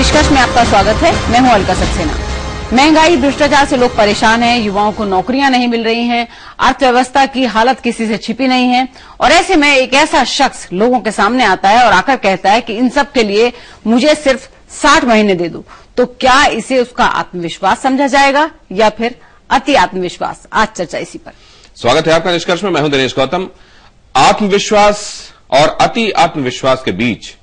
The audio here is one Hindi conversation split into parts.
निष्कर्ष में आपका स्वागत है। मैं हूं अलका सक्सेना। महंगाई, भ्रष्टाचार से लोग परेशान हैं, युवाओं को नौकरियां नहीं मिल रही हैं, अर्थव्यवस्था की हालत किसी से छिपी नहीं है और ऐसे में एक ऐसा शख्स लोगों के सामने आता है और आकर कहता है कि इन सब के लिए मुझे सिर्फ 60 महीने दे दो। तो क्या इसे उसका आत्मविश्वास समझा जाएगा या फिर अति आत्मविश्वास? आज चर्चा इसी पर। स्वागत है आपका निष्कर्ष में। मैं हूं दिनेश गौतम। आत्मविश्वास और अति आत्मविश्वास के बीच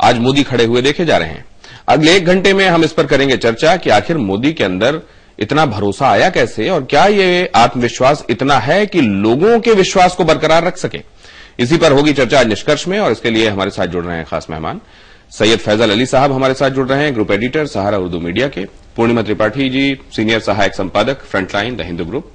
आज मोदी खड़े हुए देखे जा रहे हैं। अगले 1 घंटे में हम इस पर करेंगे चर्चा कि आखिर मोदी के अंदर इतना भरोसा आया कैसे और क्या ये आत्मविश्वास इतना है कि लोगों के विश्वास को बरकरार रख सके। इसी पर होगी चर्चा आज निष्कर्ष में और इसके लिए हमारे साथ जुड़ रहे हैं खास मेहमान। सैयद फैजल अली साहब हमारे साथ जुड़ रहे हैं, ग्रुप एडिटर सहारा उर्दू मीडिया के। पूर्णिमा त्रिपाठी जी, सीनियर सहायक संपादक, फ्रंटलाइन द हिंदू ग्रुप।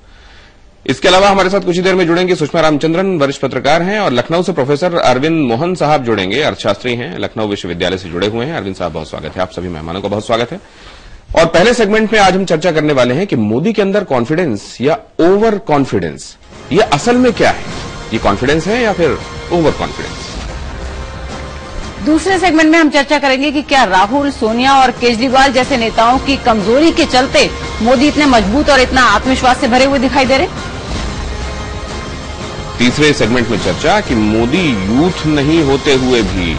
इसके अलावा हमारे साथ कुछ ही देर में जुड़ेंगे सुषमा रामचंद्रन, वरिष्ठ पत्रकार हैं, और लखनऊ से प्रोफेसर अरविंद मोहन साहब जुड़ेंगे, अर्थशास्त्री हैं, लखनऊ विश्वविद्यालय से जुड़े हुए हैं। अरविंद साहब बहुत स्वागत है, आप सभी मेहमानों का बहुत स्वागत है। और पहले सेगमेंट में आज हम चर्चा करने वाले हैं कि मोदी के अंदर कॉन्फिडेंस या ओवर कॉन्फिडेंस, ये असल में क्या है? ये कॉन्फिडेंस है या फिर ओवर कॉन्फिडेंस? दूसरे सेगमेंट में हम चर्चा करेंगे कि क्या राहुल, सोनिया और केजरीवाल जैसे नेताओं की कमजोरी के चलते मोदी इतने मजबूत और इतना आत्मविश्वास से भरे हुए दिखाई दे रहे? तीसरे सेगमेंट में चर्चा कि मोदी यूथ नहीं होते हुए भी,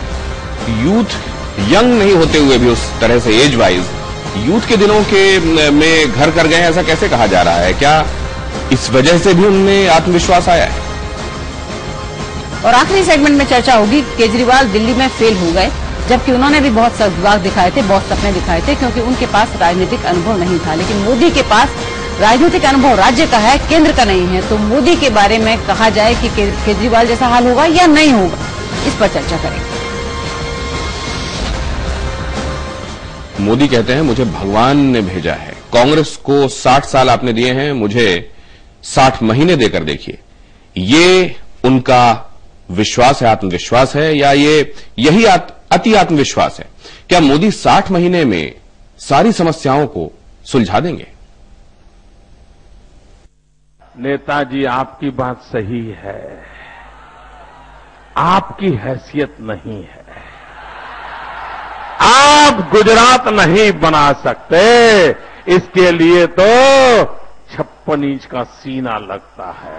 यंग नहीं होते हुए भी, उस तरह से एज वाइज यूथ के दिनों के में घर कर गए, ऐसा कैसे कहा जा रहा है? क्या इस वजह से भी उनमें आत्मविश्वास आया है? और आखिरी सेगमेंट में चर्चा होगी केजरीवाल दिल्ली में फेल हो गए, जबकि उन्होंने भी बहुत सद्भाव दिखाए थे, बहुत सपने दिखाए थे, क्योंकि उनके पास राजनीतिक अनुभव नहीं था। लेकिन मोदी के पास राजनीतिक अनुभव राज्य का है, केंद्र का नहीं है। तो मोदी के बारे में कहा जाए कि केजरीवाल जैसा हाल होगा या नहीं होगा, इस पर चर्चा करेंगे। मोदी कहते हैं मुझे भगवान ने भेजा है, कांग्रेस को 60 साल आपने दिए हैं, मुझे 60 महीने देकर देखिए। ये उनका विश्वास है, आत्मविश्वास है, या यही अति आत्मविश्वास है? क्या मोदी 60 महीने में सारी समस्याओं को सुलझा देंगे? नेताजी, आपकी बात सही है, आपकी हैसियत नहीं है, आप गुजरात नहीं बना सकते, इसके लिए तो 56 इंच का सीना लगता है।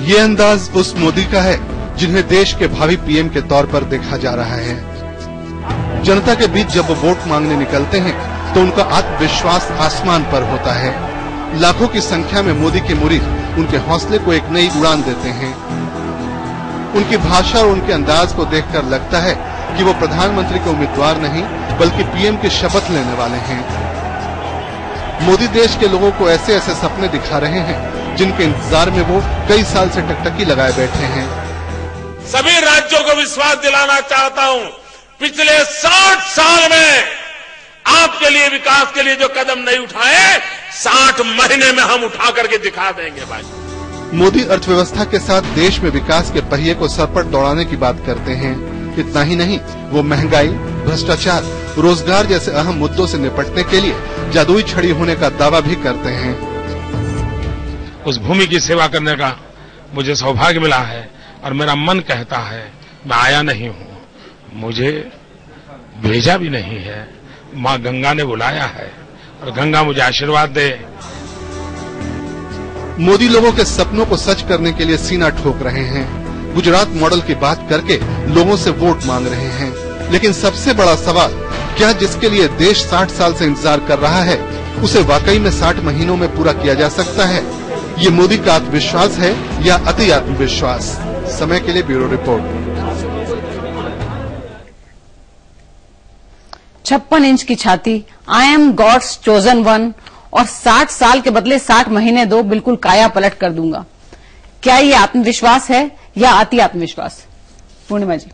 ये अंदाज उस मोदी का है जिन्हें देश के भावी पीएम के तौर पर देखा जा रहा है। जनता के बीच जब वो वोट मांगने निकलते हैं तो उनका आत्मविश्वास आसमान पर होता है। लाखों की संख्या में मोदी के मुरीद उनके हौसले को एक नई उड़ान देते हैं। उनकी भाषा और उनके अंदाज को देखकर लगता है कि वो प्रधानमंत्री के उम्मीदवार नहीं बल्कि पीएम की शपथ लेने वाले हैं। मोदी देश के लोगों को ऐसे ऐसे सपने दिखा रहे हैं जिनके इंतजार में वो कई साल से टकटकी लगाए बैठे हैं। सभी राज्यों को विश्वास दिलाना चाहता हूं, पिछले 60 साल में आपके लिए, विकास के लिए जो कदम नहीं उठाए, 60 महीने में हम उठा करके दिखा देंगे भाई। मोदी अर्थव्यवस्था के साथ देश में विकास के पहिए को सर पर दौड़ाने की बात करते हैं। इतना ही नहीं, वो महंगाई, भ्रष्टाचार, रोजगार जैसे अहम मुद्दों से निपटने के लिए जादुई छड़ी होने का दावा भी करते हैं। उस भूमि की सेवा करने का मुझे सौभाग्य मिला है और मेरा मन कहता है मैं आया नहीं हूँ, मुझे भेजा भी नहीं है, माँ गंगा ने बुलाया है और गंगा मुझे आशीर्वाद दे। मोदी लोगों के सपनों को सच करने के लिए सीना ठोक रहे हैं। गुजरात मॉडल की बात करके लोगों से वोट मांग रहे हैं। लेकिन सबसे बड़ा सवाल, क्या जिसके लिए देश 60 साल से इंतजार कर रहा है उसे वाकई में 60 महीनों में पूरा किया जा सकता है? ये मोदी का आत्मविश्वास है या अति आत्मविश्वास? समय के लिए ब्यूरो रिपोर्ट। 56 इंच की छाती, I am God's chosen one, और 60 साल के बदले 60 महीने दो, बिल्कुल काया पलट कर दूंगा। क्या ये आत्मविश्वास है या अति आत्मविश्वास? पूर्णिमा जी।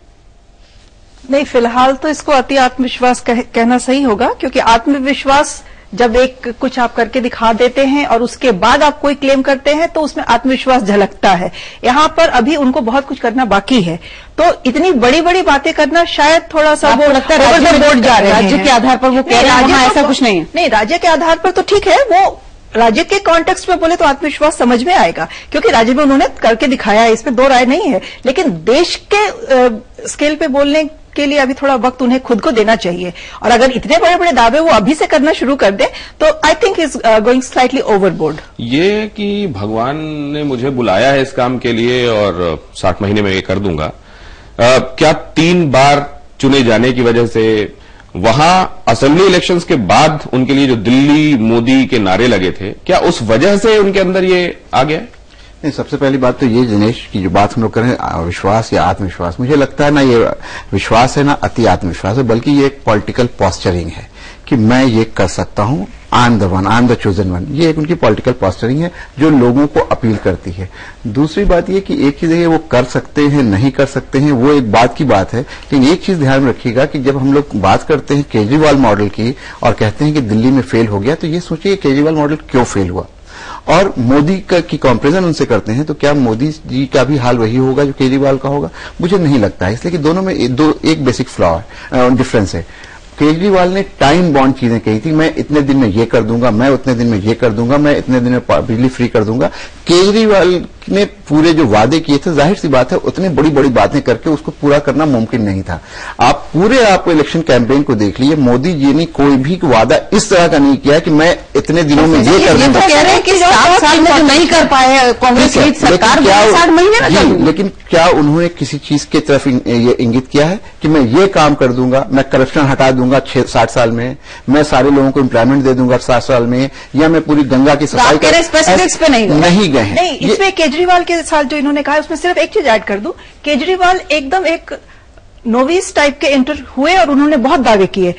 नहीं, फिलहाल तो इसको अति आत्मविश्वास कहना सही होगा, क्योंकि आत्मविश्वास जब एक कुछ आप करके दिखा देते हैं और उसके बाद आप कोई क्लेम करते हैं तो उसमें आत्मविश्वास झलकता है। यहाँ पर अभी उनको बहुत कुछ करना बाकी है, तो इतनी बड़ी बड़ी बातें करना शायद थोड़ा सा वो लगता है राज्य के आधार पर वो कह रहे हैं, ऐसा कुछ नहीं है। नहीं, राज्य के आधार पर तो ठीक है, वो राज्य के कॉन्टेक्स्ट में बोले तो आत्मविश्वास समझ में आएगा, क्योंकि राज्य में उन्होंने करके दिखाया है, इसमें दो राय नहीं है। लेकिन देश के स्केल पे बोलने के लिए अभी थोड़ा वक्त उन्हें खुद को देना चाहिए। और अगर इतने बड़े बड़े दावे वो अभी से करना शुरू कर दे तो I think is going slightly overboard. ये कि भगवान ने मुझे बुलाया है इस काम के लिए और 60 महीने में ये कर दूंगा, क्या 3 बार चुने जाने की वजह से वहां असेंबली इलेक्शंस के बाद उनके लिए जो दिल्ली मोदी के नारे लगे थे, क्या उस वजह से उनके अंदर ये आ गया? नहीं, सबसे पहली बात तो ये दिनेश की जो बात हम लोग करें विश्वास या आत्मविश्वास, मुझे लगता है ना ये विश्वास है ना अति आत्मविश्वास है, बल्कि ये एक पॉलिटिकल पॉस्चरिंग है कि मैं ये कर सकता हूं, I am the one, I am the chosen one. ये एक उनकी पॉलिटिकल पॉस्चरिंग है जो लोगों को अपील करती है। दूसरी बात ये कि एक चीज है वो कर सकते हैं नहीं कर सकते हैं, वो एक बात की बात है, लेकिन एक चीज ध्यान में रखिएगा कि जब हम लोग बात करते हैं केजरीवाल मॉडल की और कहते हैं कि दिल्ली में फेल हो गया, तो ये सोचिए केजरीवाल मॉडल क्यों फेल हुआ, और मोदी की कंपैरिजन उनसे करते हैं तो क्या मोदी जी का भी हाल वही होगा जो केजरीवाल का होगा? मुझे नहीं लगता है, इसलिए कि दोनों में एक बेसिक फ्लॉ है, डिफरेंस है। केजरीवाल ने टाइम बॉन्ड चीजें कही थी, मैं इतने दिन में ये कर दूंगा, मैं उतने दिन में ये कर दूंगा, मैं इतने दिन में बिजली फ्री कर दूंगा। केजरीवाल ने पूरे जो वादे किए थे, जाहिर सी बात है उतनी बड़ी बड़ी बातें करके उसको पूरा करना मुमकिन नहीं था। आप इलेक्शन कैंपेन को देख लीजिए, मोदी जी ने कोई भी वादा इस तरह का नहीं किया कि मैं इतने दिनों में ये कर दूंगा। कह रहे हैं कि 7 साल में जो नहीं कर पाए कांग्रेस लीड सरकार, 60 महीने में कर दूंगा। लेकिन क्या उन्होंने किसी चीज की तरफ ये इंगित किया है कि मैं ये काम कर दूंगा, मैं करप्शन हटा दूंगा 60 साल में, मैं सारे लोगों को एम्प्लॉयमेंट दे दूंगा 60 साल में, या मैं पूरी गंगा की सफाई कर, स्पेसिफिक्स पे नहीं गए हैं। नहीं, इसमें केजरीवाल के साथ जो इन्होंने कहा उसमें सिर्फ एक चीज ऐड कर दूं, केजरीवाल एकदम एक नोविस टाइप के एंटर हुए और उन्होंने बहुत दावे किए।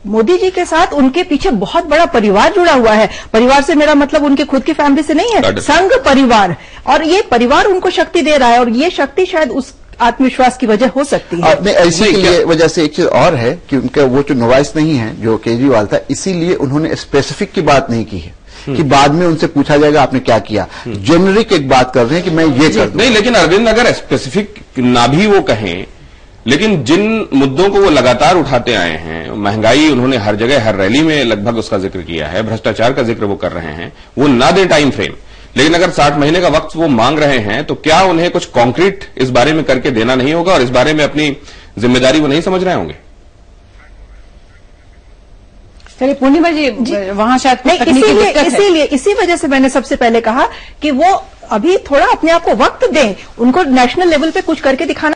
मोदी जी के साथ उनके पीछे बहुत बड़ा परिवार जुड़ा हुआ है। परिवार से मेरा मतलब उनके खुद की फैमिली से नहीं है, संघ परिवार, और ये परिवार उनको शक्ति दे रहा है, और ये शक्ति शायद उस आत्मविश्वास की वजह हो सकती है। इसी के लिए वजह से एक चीज और है कि उनका वो जो नोवाइस नहीं है जो केजरीवाल था, इसीलिए उन्होंने स्पेसिफिक की बात नहीं की है कि बाद में उनसे पूछा जाएगा आपने क्या किया। जेनरिक एक बात कर रहे हैं कि मैं ये कर दूं। नहीं, लेकिन अरविंद अगर स्पेसिफिक ना भी वो कहें, लेकिन जिन मुद्दों को वो लगातार उठाते आए हैं, महंगाई उन्होंने हर जगह हर रैली में लगभग उसका जिक्र किया है, भ्रष्टाचार का जिक्र वो कर रहे हैं, वो ना दें टाइम फ्रेम, लेकिन अगर 60 महीने का वक्त वो मांग रहे हैं तो क्या उन्हें कुछ कॉन्क्रीट इस बारे में करके देना नहीं होगा और इस बारे में अपनी जिम्मेदारी वो नहीं समझ रहे होंगे? चलिए पूर्णिमा जी, वहां शायद इसी वजह से मैंने सबसे पहले कहा कि वो अभी थोड़ा अपने आप को वक्त दें, उनको नेशनल लेवल पे कुछ करके दिखाना